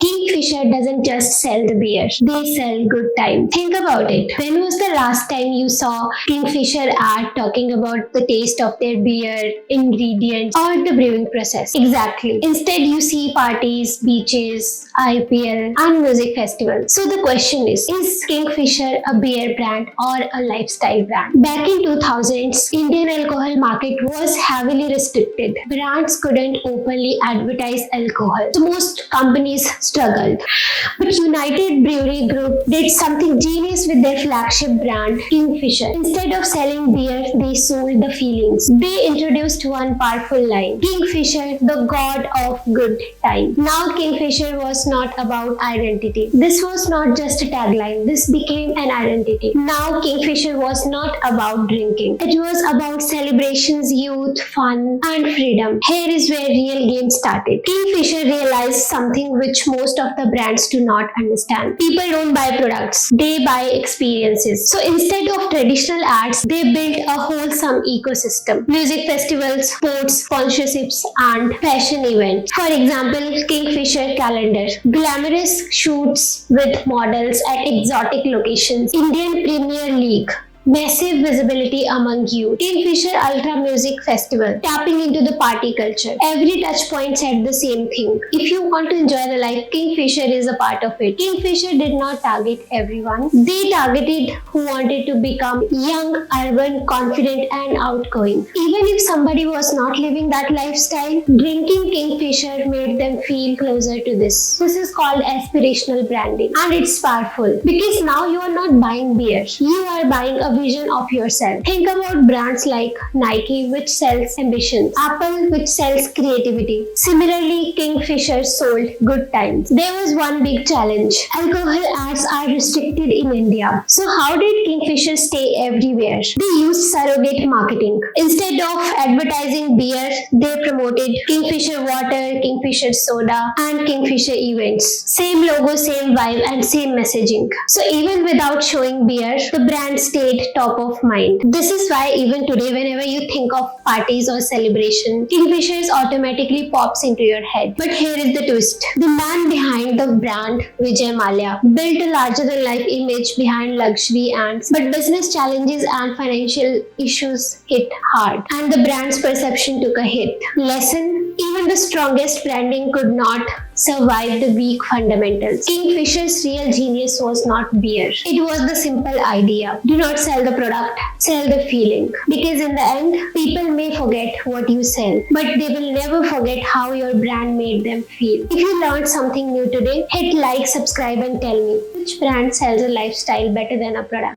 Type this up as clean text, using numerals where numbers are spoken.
Kingfisher doesn't just sell the beer, they sell good time. Think about it. When was the last time you saw Kingfisher ad talking about the taste of their beer, ingredients, or the brewing process? Exactly. Instead, you see parties, beaches, IPL, and music festivals. So the question is Kingfisher a beer brand or a lifestyle brand? Back in 2000s, Indian alcohol market was heavily restricted. Brands couldn't openly advertise alcohol. So most companies struggled. But United Brewery Group did something genius with their flagship brand, Kingfisher. Instead of selling beer, they sold the feelings. They introduced one powerful line, Kingfisher, the god of good time. Now Kingfisher was not about identity. This was not just a tagline. This became an identity. Now Kingfisher was not about drinking. It was about celebrations, youth, fun, and freedom. Here is where real game started. Kingfisher realized something which most of the brands do not understand. People don't buy products, they buy experiences. So instead of traditional ads, they built a wholesome ecosystem. Music festivals, sports, sponsorships, and fashion events. For example, Kingfisher calendar. Glamorous shoots with models at exotic locations. Indian Premier League. Massive visibility among youth. Kingfisher Ultra Music Festival, tapping into the party culture. Every touch point said the same thing. If you want to enjoy the life, Kingfisher is a part of it. Kingfisher did not target everyone. They targeted who wanted to become young, urban, confident, and outgoing. Even if somebody was not living that lifestyle, drinking Kingfisher made them feel closer to this. This is called aspirational branding, and it's powerful because now you are not buying beer. You are buying a vision of yourself. Think about brands like Nike, which sells ambitions, Apple, which sells creativity. Similarly, Kingfisher sold good times. There was one big challenge. Alcohol ads are restricted in India. So how did Kingfisher stay everywhere? They used surrogate marketing. Instead of advertising beer, they promoted Kingfisher water, Kingfisher soda, and Kingfisher events. Same logo, same vibe, and same messaging. So even without showing beer, the brand stayed top of mind. This is why even today, whenever you think of parties or celebration, Kingfisher automatically pops into your head. But here is the twist. The man behind the brand, Vijay Mallya, built a larger than life image behind luxury ads, but business challenges and financial issues hit hard, and the brand's perception took a hit. Lesson: even the strongest branding could not survive the weak fundamentals. Kingfisher's real genius was not beer. It was the simple idea. Do not sell the product, sell the feeling. Because in the end, people may forget what you sell, but they will never forget how your brand made them feel. If you learned something new today, hit like, subscribe, and tell me which brand sells a lifestyle better than a product.